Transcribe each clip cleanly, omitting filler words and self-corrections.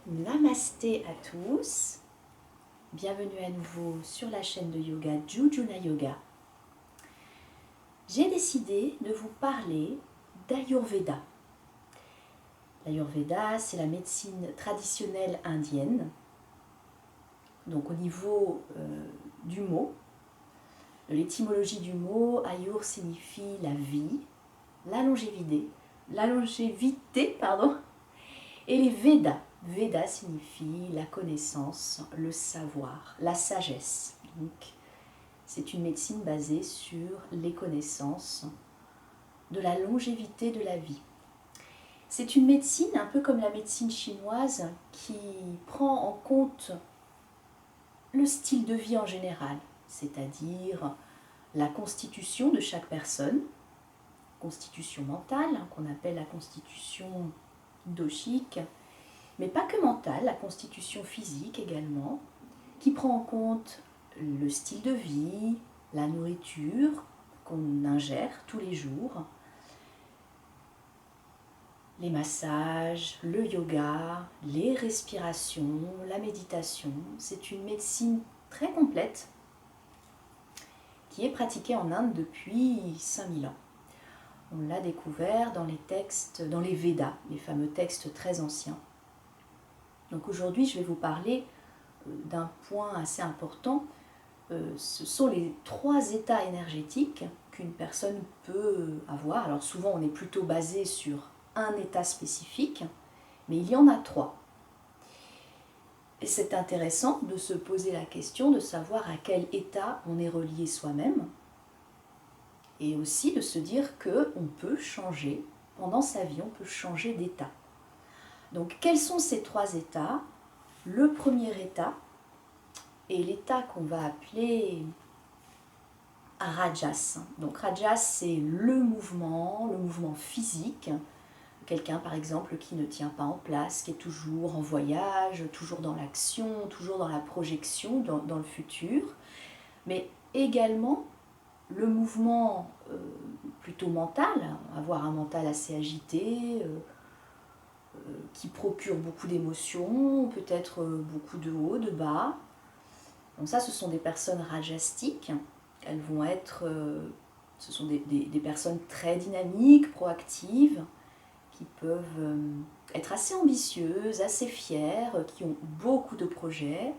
Namasté à tous, bienvenue à nouveau sur la chaîne de yoga Jujuna Yoga. J'ai décidé de vous parler d'Ayurveda. L'Ayurveda, c'est la médecine traditionnelle indienne. Donc au niveau du mot, de l'étymologie du mot, Ayur signifie la vie, la longévité, et les Védas. Veda signifie la connaissance, le savoir, la sagesse. Donc, c'est une médecine basée sur les connaissances de la longévité de la vie. C'est une médecine un peu comme la médecine chinoise qui prend en compte le style de vie en général, c'est-à-dire la constitution de chaque personne, constitution mentale, qu'on appelle la constitution doshique, mais pas que mentale, la constitution physique également, qui prend en compte le style de vie, la nourriture qu'on ingère tous les jours, les massages, le yoga, les respirations, la méditation. C'est une médecine très complète qui est pratiquée en Inde depuis 5000 ans. On l'a découvert dans les textes, dans les Védas, les fameux textes très anciens. Donc aujourd'hui, je vais vous parler d'un point assez important. Ce sont les 3 états énergétiques qu'une personne peut avoir. Alors souvent, on est plutôt basé sur un état spécifique, mais il y en a 3. Et c'est intéressant de se poser la question de savoir à quel état on est relié soi-même, et aussi de se dire qu'on peut changer, pendant sa vie, on peut changer d'état. Donc quels sont ces 3 états? Le premier état est l'état qu'on va appeler Rajas. Donc Rajas, c'est le mouvement physique. Quelqu'un par exemple qui ne tient pas en place, qui est toujours en voyage, toujours dans l'action, toujours dans la projection, dans le futur. Mais également le mouvement plutôt mental, avoir un mental assez agité, qui procure beaucoup d'émotions, peut-être beaucoup de haut, de bas. Donc ça, ce sont des personnes rajastiques. Elles vont être, ce sont des personnes très dynamiques, proactives, qui peuvent être assez ambitieuses, assez fières, qui ont beaucoup de projets,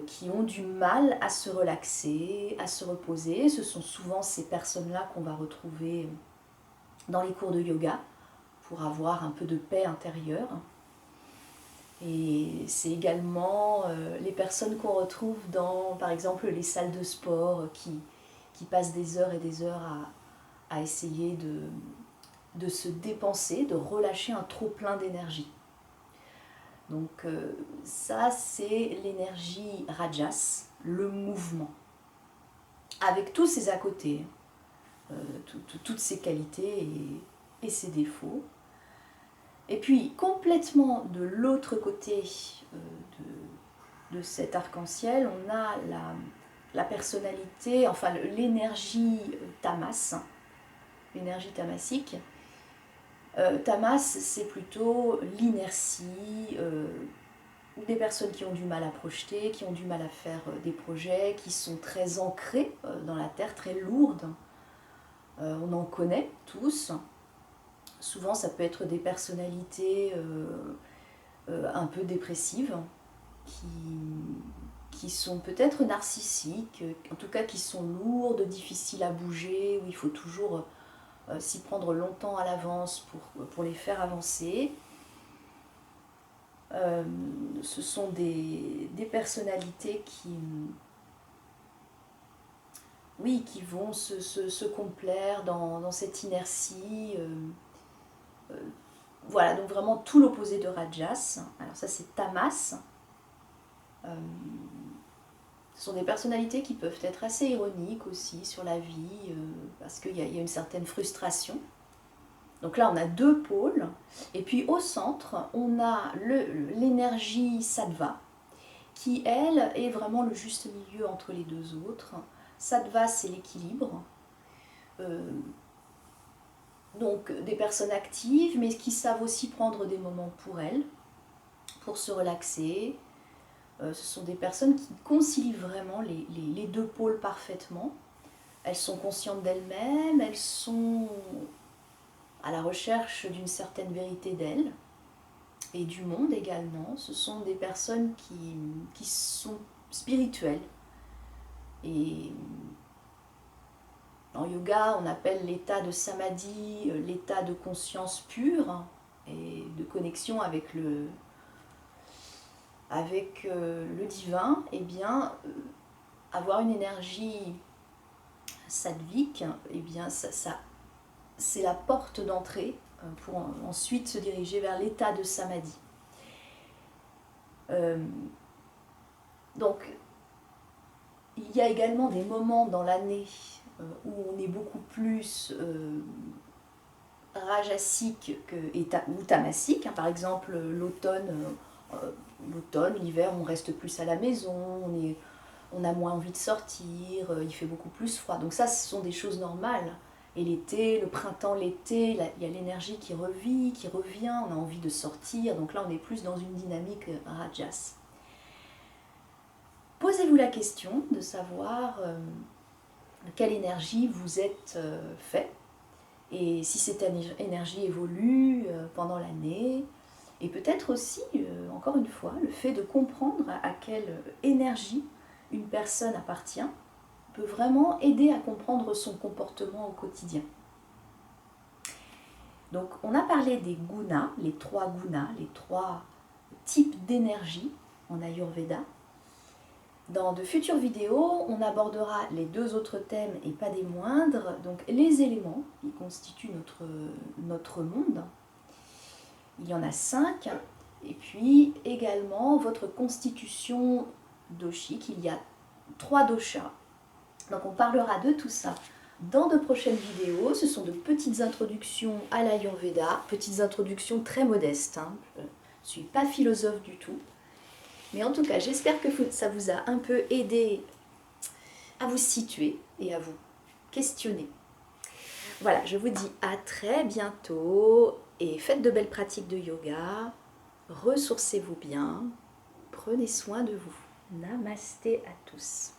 qui ont du mal à se relaxer, à se reposer. Ce sont souvent ces personnes-là qu'on va retrouver dans les cours de yoga pour avoir un peu de paix intérieure. Et c'est également les personnes qu'on retrouve dans, par exemple, les salles de sport qui passent des heures et des heures à essayer de se dépenser, de relâcher un trop-plein d'énergie. Donc ça, c'est l'énergie Rajas, le mouvement, avec tous ses à côté, toutes ses qualités et ses défauts. Et puis, complètement de l'autre côté de cet arc-en-ciel, on a la personnalité, enfin l'énergie tamas, l'énergie tamasique. Tamas, c'est plutôt l'inertie, des personnes qui ont du mal à projeter, qui ont du mal à faire des projets, qui sont très ancrées dans la terre, très lourdes. On en connaît tous. Souvent, ça peut être des personnalités un peu dépressives, qui sont peut-être narcissiques, en tout cas qui sont lourdes, difficiles à bouger, où il faut toujours s'y prendre longtemps à l'avance pour les faire avancer. Ce sont des personnalités qui vont se complaire dans cette inertie. Voilà, donc vraiment tout l'opposé de Rajas. Alors ça, c'est Tamas. Ce sont des personnalités qui peuvent être assez ironiques aussi sur la vie, parce qu'il y a une certaine frustration. Donc là, on a 2 pôles. Et puis au centre, on a l'énergie Sattva, qui, elle, est vraiment le juste milieu entre les 2 autres. Sattva, c'est l'équilibre. Donc des personnes actives, mais qui savent aussi prendre des moments pour elles. pour se relaxer. Ce sont des personnes qui concilient vraiment les deux pôles parfaitement. Elles sont conscientes d'elles-mêmes, elles sont à la recherche d'une certaine vérité d'elles et du monde également. Ce sont des personnes qui sont spirituelles. Et en yoga, on appelle l'état de samadhi l'état de conscience pure et de connexion avec le divin. Eh bien, avoir une énergie sattvique, eh bien, c'est la porte d'entrée pour ensuite se diriger vers l'état de samadhi. Donc, il y a également des moments dans l'année où on est beaucoup plus rajasique ou tamasique. Par exemple, l'automne, l'hiver, on reste plus à la maison, on a moins envie de sortir, il fait beaucoup plus froid. Donc ça, ce sont des choses normales. Et l'été, le printemps, l'été, il y a l'énergie qui revient, on a envie de sortir. Donc là, on est plus dans une dynamique rajas. Posez-vous la question de savoir de quelle énergie vous êtes fait. Et si cette énergie évolue pendant l'année. Et peut-être aussi, encore une fois, le fait de comprendre à quelle énergie une personne appartient peut vraiment aider à comprendre son comportement au quotidien. Donc on a parlé des gunas, les 3 gunas, les 3 types d'énergie en Ayurveda. Dans de futures vidéos, on abordera les 2 autres thèmes et pas des moindres, donc les éléments qui constituent notre monde. Il y en a 5, et puis également votre constitution doshique. Il y a 3 doshas. Donc on parlera de tout ça dans de prochaines vidéos. Ce sont de petites introductions à l'Ayurveda, petites introductions très modestes. Je ne suis pas philosophe du tout. Mais en tout cas, j'espère que ça vous a un peu aidé à vous situer et à vous questionner. Voilà, je vous dis à très bientôt et faites de belles pratiques de yoga. Ressourcez-vous bien. Prenez soin de vous. Namasté à tous.